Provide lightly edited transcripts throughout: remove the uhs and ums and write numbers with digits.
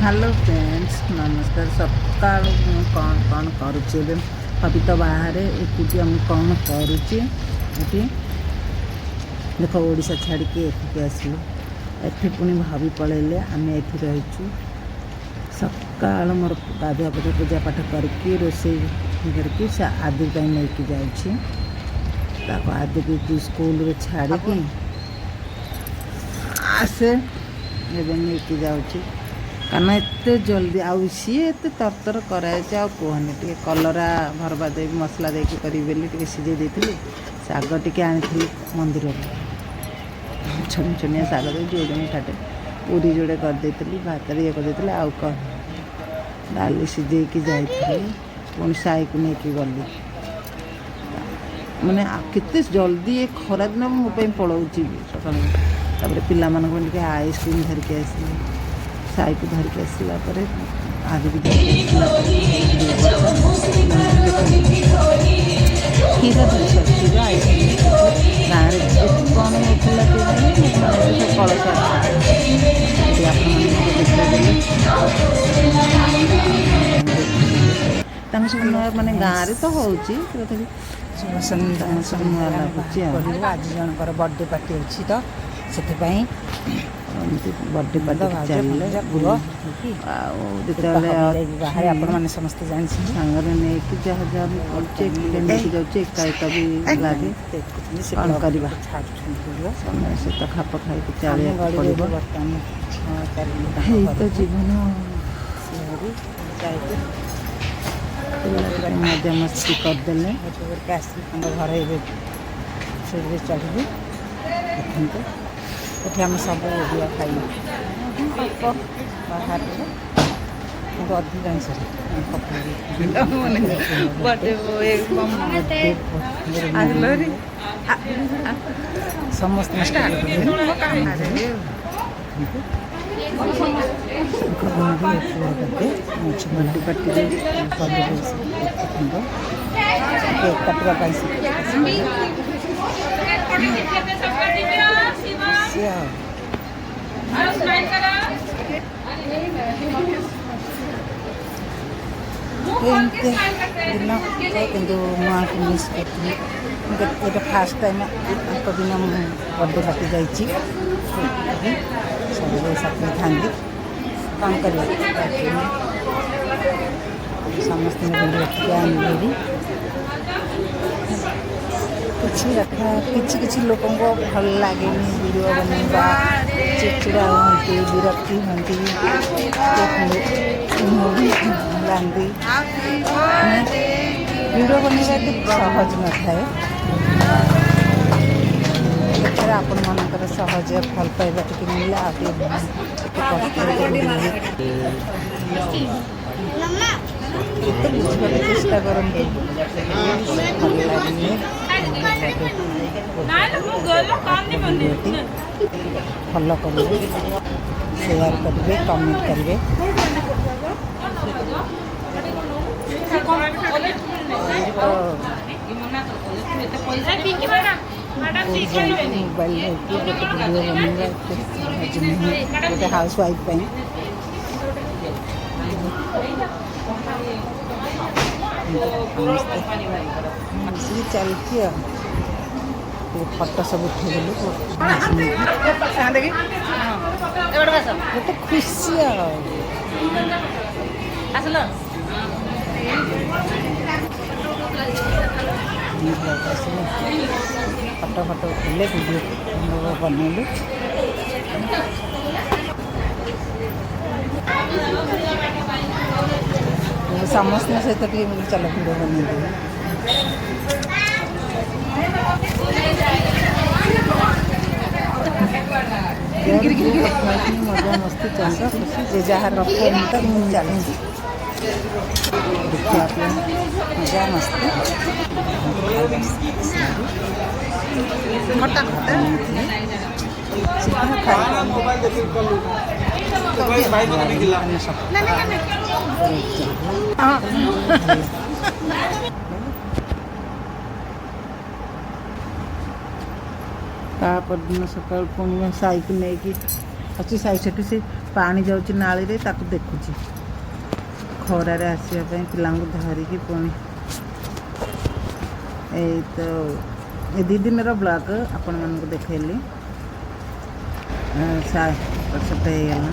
Hello friends नमस्कार सकाल कौन कौन करुचे अभी तो बाहर एकुटिया मुझे कौन करुचे देख ओडिशा छाड़ी एठिक आसलु एठी पुणी भाभी पलैले आम एठी रहीचु सकाल मोर गाधुआ पाधुआ पूजा पाठ करके रोसे करके से आदि नहीं जाऊँ आदि की स्कूल छाड़ी आसे नहीं जाऊँ कारण एत जल्दी आउ सी एत तरतर कराए कहनी टे कलरा भरवा दे मसला देकी करी टे सीझे देती शाग टे आनी मंदिर छुन छुनिया शाग दे जोड़े मुठाटे पूरी जोड़े करदे भात ये करदे आउ कह डाली सीझे जाइए पुणी साई को लेकिन गली मैंने केते जल्दी ये खरा दिन मोपाई पलाऊँगी सका पे आइसक्रीम धरिकी आसली साई को धरिकी आसला आदि भी क्षीर धर क्षीर आइसक्रीम गाँव में कौन होता कलश सब माने गाँव में तो होती सब नुआ लगुच आज जनकर बर्थडे पार्टी अच्छी तो से बर्थडे पार्टी चलिए बाहर आपण समस्ते जान सांगे नहीं जहाँ जहाँ जाऊँ एका एका भी लगे कौन करवा समय से तो खाप खाई चलिए पड़ो तो जीवन मजा मस्ती करदे घर से चढ़ी देखते ये आम सब ओडिया खाई बाहर अधिकांश समस्त किंतु माँ को मिस करती फास्ट टाइम दिन बर्थडे पार्टी जाइए सब साथी था कौन कर समस्त आनी किसी रखा किसी लोक भल लगे वीडियो बनवा चिड़चिड़ा हमें विरक्ति हमें लांदी वीडियो बनवा सहज न थाए आपण मनकर सहज भल पाइबा टी मिला बुझे चेष्टा करते भल करेंगे शेयर करेंगे कमेंट करेंगे मोबाइल गोटे वीडियो बनवा गोटे हाउस वाइफ चलती फटो सब उठेदेलु गोटे खुशी फटो फटो उठेले वीडियो बनैलु समस्त सहित चल वीडियो बनई मजा मस्ती चलता खुशी जे जहाँ रखे चलेंगे देखिए मजा मस्ती दिन सकाल पुणी साई को लेकिन ଅଛି ସେଠି ସେ ପାଣି ଯାଉଛି ନାଳିରେ ତାକୁ ଦେଖୁଛି। ଖରାରେ ଆସିବା ପାଇଁ ପିଲାଙ୍କୁ ଧରିକି ପୁଣି ଏଇ ତ ଏ 2 ଦିନର ବ୍ଲଗ୍ ଆପଣମାନଙ୍କୁ ଦେଖେଇଲି। ସେଟା ହେଇଗଲା।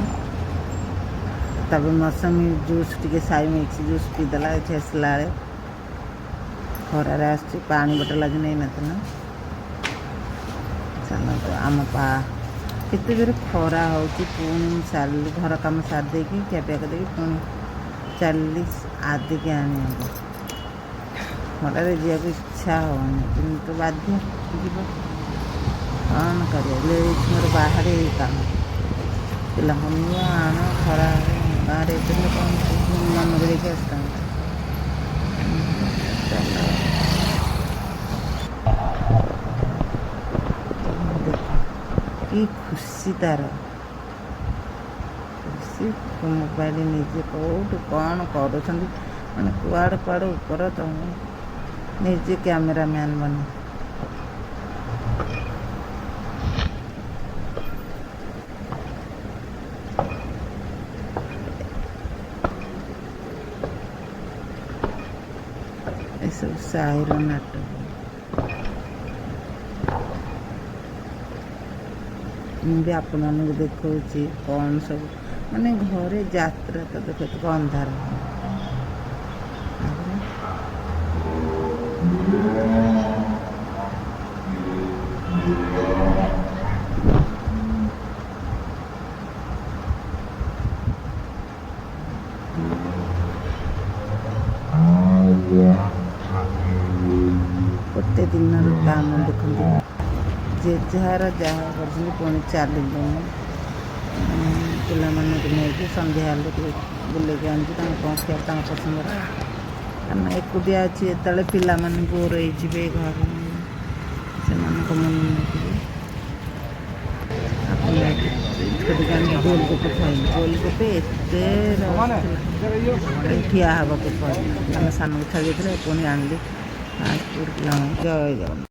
ତାପରେ ମୌସମୀ ଜୁସ୍ ଟିକେ ସାଇ ମିକ୍ସ ଜୁସ୍ ପିଇଦେଲା। ଏଠି ଆସିଲା ବେଳେ ଖରାରେ ଆସୁଛି, ପାଣି ବୋଟଲ ଆଜି ନେଇନଥିଲା। ଚାଲନ୍ତୁ ଆମ କେତେ ଜୋରେ ଖରା ହେଉଛି। ପୁଣି ମୁଁ ଚାଲିଲି ଘର କାମ ସାରି ଦେଇକି ଖିଆପିଆ କରିଦେଇକି ପୁଣି ଚାଲିଲି ଆଦିକି ଆଣିବାକୁ। ଖରାରେ ଯିବାକୁ ଇଚ୍ଛା ହେଉନି କିନ୍ତୁ ବାଧ୍ୟ ଯିବ, କ'ଣ କରିବା। ଲେଡ଼ିଜ୍ ମୋର ବାହାରେ ଏଇ କାମ, ପିଲାଙ୍କୁ ନିଅ ଆଣ ଖରା ବାହାରେ ଏତେ କ'ଣ ମନକୁ ଦେଇକି ଆସିଥାନ୍ତା। କି ଖୁସି ତାର, ଖୁସି। ମୋବାଇଲ ନିଜେ କେଉଁଠୁ କ'ଣ କରୁଛନ୍ତି, ମାନେ କୁଆଡ଼େ ଉପର ତମେ ନିଜେ କ୍ୟାମେରାମ୍ୟାନ୍ ବନେ। ଏସବୁ ସାହିର ନାଟକ। ମୁଁ ବି ଆପଣମାନଙ୍କୁ ଦେଖାଉଛି କ'ଣ ସବୁ, ମାନେ ଘରେ ଯାତ୍ରା ତ ଦେଖୁଥିବ ଅନ୍ଧାର। ଗୋଟେ ଦିନର କାମ ଦେଖନ୍ତୁ, ଯେ ଯାହାର ଯାହା କରୁଛନ୍ତି। ପୁଣି ଚାଲିଲେଣି ପିଲାମାନଙ୍କୁ ନେଇକି ସନ୍ଧ୍ୟା ହେଲେ ଟିକେ ବୁଲେଇକି ଆଣିଛି ତାଙ୍କ କ'ଣ ଖିଆ ତାଙ୍କ ପସନ୍ଦର। କାରଣ ଏକୁଟିଆ ଅଛି, ଯେତେବେଳେ ପିଲାମାନେ ବୋର୍ ହେଇଯିବେ ଘରେ ସେମାନଙ୍କ ମନ ନେଇଯିବେ। ଗୋଲଗୋପେ ଖାଇଲି, ଗୋଲଗୋପେ ଏତେ ଠିଆ ହେବାକୁ ପଡ଼ିଲା। ଆମେ ସାନକୁ ଛାଡ଼ି ଦେଇଥିଲେ ପୁଣି ଆଣିଲି। ଜୟ ଜଗନ୍ନାଥ।